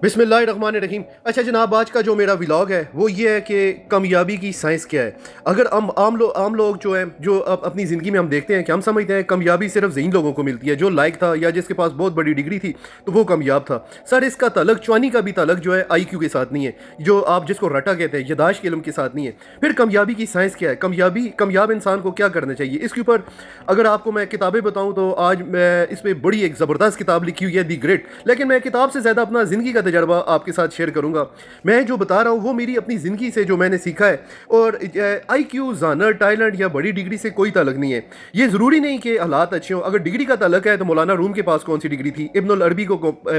बिस्मिल्लाहिर्रहमानिर्रहीम। अच्छा जनाब, आज का जो मेरा व्लॉग है वो ये है कि कामयाबी की साइंस क्या है। अगर हम आम लोग जो हैं, जो अपनी ज़िंदगी में हम देखते हैं कि हम समझते हैं कामयाबी सिर्फ ज़हीन लोगों को मिलती है, जो लायक था या जिसके पास बहुत बड़ी डिग्री थी तो वो कामयाब था। सर, इसका ताल्लुक चवानी का भी ताल्लुक जो है IQ के साथ नहीं है, जो आप जिसको रटा कहते हैं, यादाश्त के इल्म के साथ नहीं है। फिर कामयाबी की साइंस क्या है, कामयाब इंसान को क्या करना चाहिए, इसके ऊपर अगर आपको मैं किताबें बताऊँ तो आज मैं इस पर बड़ी एक ज़बरदस्त किताब लिखी हुई है, दी ग्रेट। लेकिन मैं किताब से ज़्यादा अपना ज़िंदगी का तजर्बा आपके साथ शेयर करूंगा। मैं जो बता रहा हूँ वो मेरी अपनी ज़िंदगी से जो मैंने सीखा है। और IQ, जानर, टैलेंट या बड़ी डिग्री से कोई ताल्लुक नहीं है। ये ज़रूरी नहीं कि हालात अच्छे हों। अगर डिग्री का ताल्लुक है तो मौलाना रूम के पास कौन सी डिग्री थी, इब्नुल अरबी को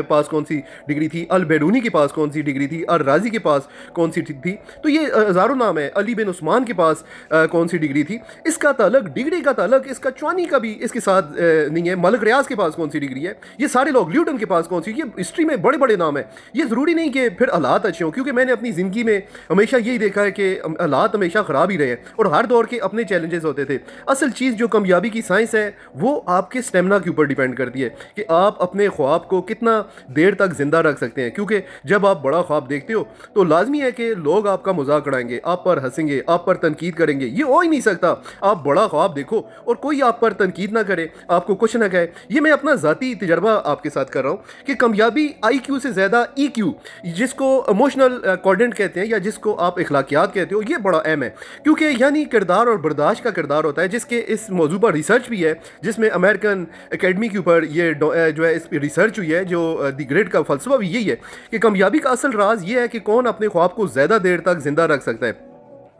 पास कौन सी डिग्री थी, अल बैरूनी के पास कौन सी डिग्री थी, अल राजी के पास कौन सी थी। तो ये हज़ारों नाम है। अली बिन उस्मान के पास कौन सी डिग्री थी। इसका ताल्लुक, डिग्री का ताल्लुक इसका चवानी का भी इसके साथ नहीं है। मलिक रियाज के पास कौन सी डिग्री है, ये सारे लोग, ल्यूटन के पास कौन सी, ये हिस्ट्री में बड़े बड़े नाम है। ये ज़रूरी नहीं कि फिर हालात अच्छे हों, क्योंकि मैंने अपनी ज़िंदगी में हमेशा यही देखा है कि हालात हमेशा ख़राब ही रहे हैं और हर दौर के अपने चैलेंजेस होते थे। असल चीज़ जो कामयाबी की साइंस है वो आपके स्टेमिना के ऊपर डिपेंड करती है कि आप अपने ख्वाब को कितना देर तक ज़िंदा रख सकते हैं। क्योंकि जब आप बड़ा ख्वाब देखते हो तो लाजमी है कि लोग आपका मजाक उड़ाएंगे, आप पर हंसेंगे, आप पर तनकीद करेंगे। ये हो ही नहीं सकता। आप बड़ा ख्वाब देखो और कोई आप पर तनकीद ना करे, आपको कुछ ना कहे। ये मैं अपना ज़ाती तजर्बा आपके साथ कर रहा हूँ कि कामयाबी IQ से ज़्यादा EQ, जिसको इमोशनल कोऑर्डिनेट कहते हैं या जिसको आप इखलाकियात कहते हो, ये बड़ा अहम है। क्योंकि यानी किरदार और बर्दाश्त का किरदार होता है, जिसके इस मौजू पर रिसर्च भी है, जिसमें अमेरिकन एकेडमी के ऊपर ये जो है इस रिसर्च हुई है। जो दी ग्रेट का फलसफा भी यही है कि कामयाबी का असल राज ये है कि कौन अपने ख्वाब को ज़्यादा देर तक ज़िंदा रख सकता है।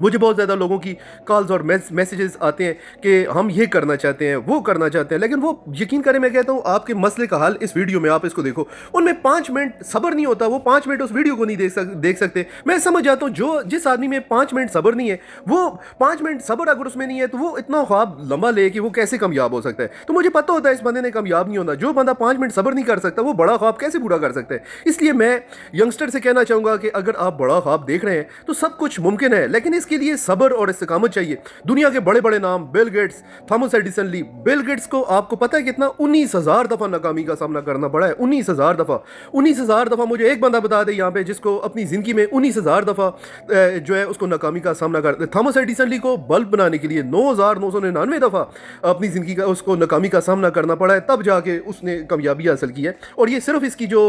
मुझे बहुत ज़्यादा लोगों की कॉल्स और मैसेजेस आते हैं कि हम ये करना चाहते हैं, वो करना चाहते हैं, लेकिन वो यकीन करें, मैं कहता हूँ आपके मसले का हल इस वीडियो में, आप इसको देखो। उनमें 5 मिनट सब्र नहीं होता, वो 5 मिनट उस वीडियो को नहीं देख सकते। मैं समझ जाता हूँ जो जिस आदमी में 5 मिनट सब्र नहीं है, वो 5 मिनट सब्र अगर उसमें नहीं है तो वो इतना ख्वाब लंबा ले कि वो कैसे कामयाब हो सकता है। तो मुझे पता होता है इस बंदे ने कामयाब नहीं होना। जो बंदा 5 मिनट सब्र नहीं कर सकता वो बड़ा ख्वाब कैसे पूरा कर सकता है। इसलिए मैं यंगस्टर से कहना चाहूँगा कि अगर आप बड़ा ख्वाब देख रहे हैं तो सब कुछ मुमकिन है, लेकिन इसके लिए सब्र और इस्तिकामत चाहिए। दुनिया के बड़े बड़े नाम, बिल गेट्स, थॉमस एडिसन ली। बिल गेट्स को आपको पता है कितना, 19,000 दफा नाकामी का सामना करना पड़ा है। 19,000 दफा, 19,000 दफा। मुझे एक बंदा बता दे यहाँ पे जिसको अपनी जिंदगी में 19,000 दफा जो है उसको नाकामी का सामना कर। थॉमस एडिसन ली को बल्ब बनाने के लिए 9,999 दफा अपनी जिंदगी का उसको नाकामी का सामना करना पड़ा है, तब जाके उसने कामयाबी हासिल की है। और ये सिर्फ इसकी जो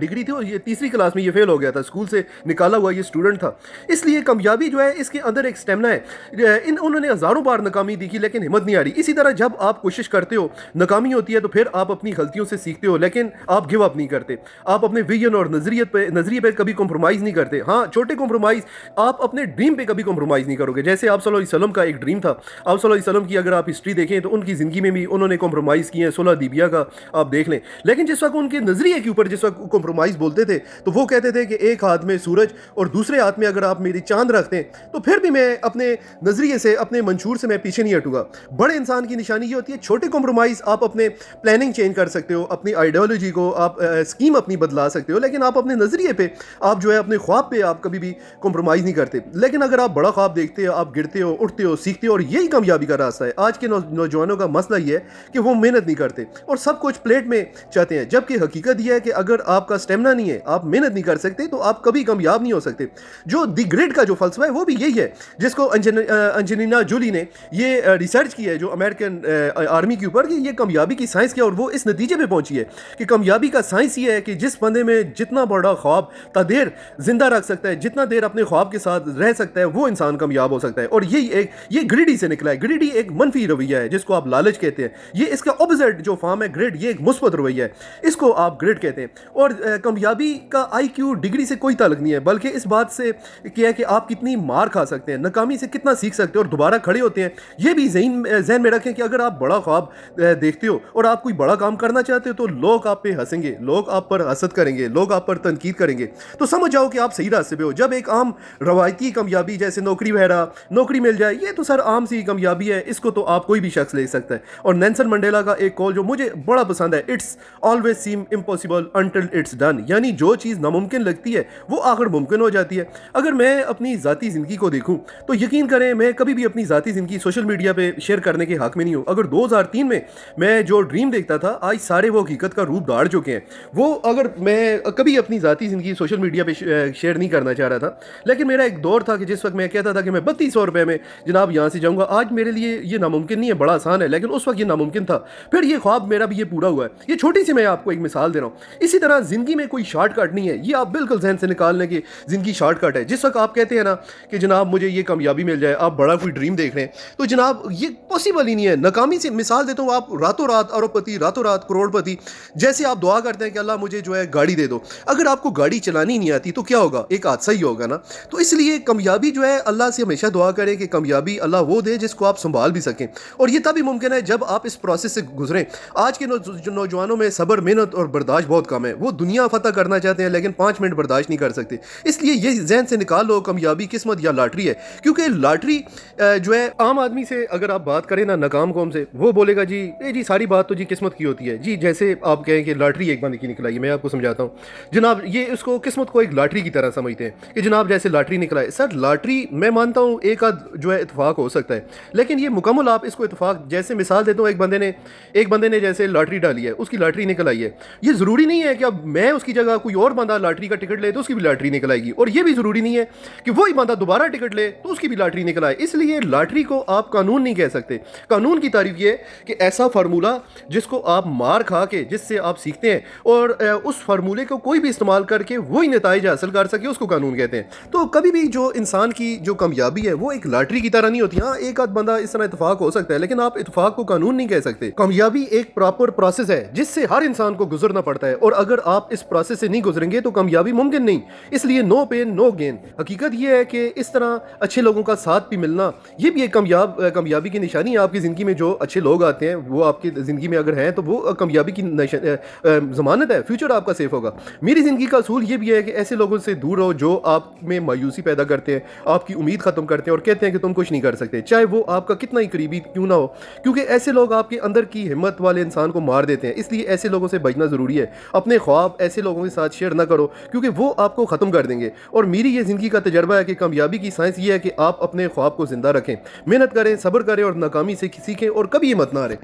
डिग्री थी, ये तीसरी क्लास में ये फेल हो गया था, स्कूल से निकाला हुआ ये स्टूडेंट था। इसलिए कामयाबी जो है इसके अंदर एक स्टेमिना है। उन्होंने हज़ारों बार नाकामी देखी लेकिन हिम्मत नहीं आ रही। इसी तरह जब आप कोशिश करते हो, नाकामी होती है, तो फिर आप अपनी गलतियों से सीखते हो, लेकिन आप गिव अप नहीं करते। आप अपने विजन और नज़रिए पे कभी कॉम्प्रोमाइज़ नहीं करते। हाँ, छोटे कॉम्प्रोमाइज़, आप अपने ड्रीम पे कभी कॉम्प्रोमाइज़ नहीं करोगे। जैसे आप सल्लल्लाहु अलैहि वसल्लम का एक ड्रीम था। आप सल्लल्लाहु अलैहि वसल्लम की अगर आप हिस्ट्री देखें तो उनकी ज़िंदगी में भी उन्होंने कॉम्प्रोमाइज़ किए हैं। सुलह हुदैबिया का आप देख लें। लेकिन जिस वक्त उनके नज़रिए के ऊपर जिस वक्त कॉम्प्रोमाइज़ बोलते थे तो वो कहते थे कि एक हाथ में सूरज और दूसरे हाथ में अगर आप मेरी चांद रखते हैं तो फिर भी मैं अपने नज़रिए से, अपने मंशूर से मैं पीछे नहीं हटूंगा। बड़े इंसान की निशानी ये होती है, छोटे कॉम्प्रोमाइज़। आप अपने प्लानिंग चेंज कर सकते हो, अपनी आइडियोलॉजी को आप स्कीम अपनी बदला सकते हो, लेकिन आप अपने नज़रिए पे, आप जो है अपने ख्वाब पे आप कभी भी कॉम्प्रोमाइज़ नहीं करते। लेकिन अगर आप बड़ा ख्वाब देखते हो, आप गिरते हो, उठते हो, सीखते हो, और यही कामयाबी का रास्ता है। आज के नौजवानों का मसला ये है कि वो मेहनत नहीं करते और सब कुछ प्लेट में चाहते हैं, जबकि हकीकत यह है कि अगर आपका स्टेमिना नहीं है, आप मेहनत नहीं कर सकते, तो आप कभी कामयाब नहीं हो सकते। जो दी ग्रेट का जो फलसफा है वो भी यही है, जिसको एंजेलिना जोली ने ये रिसर्च की है, जो अमेरिकन आर्मी के ऊपर, कि ये कामयाबी की साइंस क्या, और वो इस नतीजे पे पहुंची है कि कामयाबी का साइंस ये है कि जिस बंदे में जितना बड़ा ख्वाब ता देर जिंदा रख सकता है, जितना देर अपने ख्वाब के साथ रह सकता है, वो इंसान कामयाब हो सकता है। और ये ग्रिडी से निकला है। ग्रिडी एक मनफी रवैया है जिसको आप लालच कहते हैं। ये इसका ऑपोजिट जो फॉर्म है ग्रिड, ये एक मुस्बत रवैया है, इसको आप ग्रिड कहते हैं। और कामयाबी का IQ डिग्री से कोई ताल्लुक नहीं है, बल्कि इस बात से क्या है कि आप कितनी मार खा सकते हैं, नाकामी से कितना सीख सकते हो और दोबारा खड़े होते हैं। ये भी जहन में रखें कि अगर आप बड़ा ख्वाब देखते हो और आप कोई बड़ा काम करना चाहते हो तो लोग आप पे हंसेंगे, लोग आप पर हसद करेंगे, लोग आप पर तनकीद करेंगे। तो समझ जाओ कि आप सही रास्ते पे हो। जब एक आम रवायती कामयाबी जैसे नौकरी वगैरह, नौकरी मिल जाए, ये तो सर आम सी कामयाबी है, इसको तो आप कोई भी शख्स ले सकता है। और नेल्सन मंडेला का एक कॉल जो मुझे बड़ा पसंद है, it's always seem impossible until it's done. यानी जो चीज़ नामुमकिन लगती है वो आखिर मुमकिन हो जाती है। अगर मैं अपनी ज़ाती ज़िंदगी को देखूँ लिखूं, तो यकीन करें मैं कभी भी अपनी ज़ाती ज़िंदगी सोशल मीडिया पे शेयर करने के हक़ में नहीं हूँ। अगर 2003 में मैं जो ड्रीम देखता था, आज सारे वो हकीकत का रूप धार चुके हैं। वो अगर मैं कभी अपनी ज़ाती ज़िंदगी सोशल मीडिया पे शेयर नहीं करना चाह रहा था, लेकिन मेरा एक दौर था कि जिस वक्त मैं कहता था कि मैं 3200 रुपये में जनाब यहाँ से जाऊँगा। आज मेरे लिए ये नामुमकिन नहीं है, बड़ा आसान है, लेकिन उस वक्त ये नामुमकिन था। फिर ये ख्वाब मेरा भी ये पूरा हुआ है। ये छोटी सी मैं आपको एक मिसाल दे रहा हूँ। इसी तरह ज़िंदगी में कोई शॉर्टकट नहीं है, ये आप बिल्कुल जहन से निकाल लें कि ज़िंदगी शॉर्टकट है। जिस वक्त आप कहते हैं ना कि जनाब मुझे ये कामयाबी मिल जाए, आप बड़ा कोई ड्रीम देख रहे हैं, तो जनाब ये पॉसिबल ही नहीं है। नाकामी से मिसाल देता हूँ, आप रातों रात अरबपति, रातों रात करोड़पति, जैसे आप दुआ करते हैं कि अल्लाह मुझे जो है गाड़ी दे दो, अगर आपको गाड़ी चलानी नहीं आती तो क्या होगा? एक हादसा ही होगा ना। तो इसलिए कामयाबी जो है, अल्लाह से हमेशा दुआ करें कि कामयाबी अल्लाह वो दे जिसको आप संभाल भी सकें, और ये तभी मुमकिन है जब आप इस प्रोसेस से गुजरें। आज के नौजवानों में सब्र, मेहनत और बर्दाश्त बहुत कम है। वो दुनिया फतह करना चाहते हैं लेकिन 5 मिनट बर्दाश्त नहीं कर सकते। इसलिए ये जहन से निकाल लो कामयाबी किस्मत या लॉटरी है, क्योंकि लॉटरी जो है आम आदमी से अगर आप बात करें ना, नाकाम कौम से, वो बोलेगा जी जी सारी बात तो जी किस्मत की होती है जी। जैसे आप कहें कि लॉटरी एक बंदे की निकल आई है, मैं आपको समझाता हूँ जनाब। ये उसको किस्मत को एक लॉटरी की तरह समझते हैं कि जनाब जैसे लॉटरी निकला है। सर लॉटरी मैं मानता हूँ एक आध जो है इत्तेफाक हो सकता है, लेकिन ये मुकम्मल आप इसको इत्तेफाक, जैसे मिसाल देता हूँ, एक बंदे ने जैसे लॉटरी डाली है, उसकी लॉटरी निकल आई है। ये ज़रूरी नहीं है कि अब मैं उसकी जगह कोई और बंदा लॉटरी का टिकट ले तो उसकी भी लॉटरी निकल आएगी, और ये भी ज़रूरी नहीं है कि वही बंदा दोबारा टिकट ले तो उसकी भी लॉटरी निकल आए। इसलिए लॉटरी को आप कानून नहीं कह सकते। कानून की तारीफ ये कि ऐसा फार्मूला जिसको आप मार खा के, जिससे आप सीखते हैं और उस फार्मूले को कोई भी इस्तेमाल करके वही नतीजा हासिल कर सके, उसको कानून कहते हैं। तो कभी भी जो इंसान की जो कामयाबी है वो एक लॉटरी की तरह नहीं होती। हाँ, एक आध बंदा इस तरह इत्तेफाक हो सकता है, लेकिन आप इत्तेफाक को कानून नहीं कह सकते। कामयाबी एक प्रॉपर प्रोसेस है जिससे हर इंसान को गुजरना पड़ता है, और अगर आप इस प्रोसेस से नहीं गुजरेंगे तो कामयाबी मुमकिन नहीं। इसलिए नो पेन नो गेन। हकीकत यह है कि इस तरह अच्छे लोगों का साथ भी मिलना, ये भी एक कामयाबी की निशानी है। आपकी ज़िंदगी में जो अच्छे लोग आते हैं वो आपकी ज़िंदगी में अगर हैं तो वो कामयाबी की ज़मानत है, फ्यूचर आपका सेफ होगा। मेरी ज़िंदगी का असूल ये भी है कि ऐसे लोगों से दूर रहो जो आप में मायूसी पैदा करते हैं, आपकी उम्मीद ख़त्म करते हैं और कहते हैं कि तुम कुछ नहीं कर सकते, चाहे वो आपका कितना ही करीबी क्यों ना हो, क्योंकि ऐसे लोग आपके अंदर की हिम्मत वाले इंसान को मार देते हैं। इसलिए ऐसे लोगों से बचना ज़रूरी है। अपने ख्वाब ऐसे लोगों के साथ शेयर ना करो, क्योंकि वो आपको ख़त्म कर देंगे। और मेरी ये ज़िंदगी का तजर्बा है कि कामयाबी की साइंस ये है कि आप अपने ख्वाब को ज़िंदा रखें, मेहनत करें, सब्र करें और नाकामी से सीखें और कभी हिम्मत ना हारें।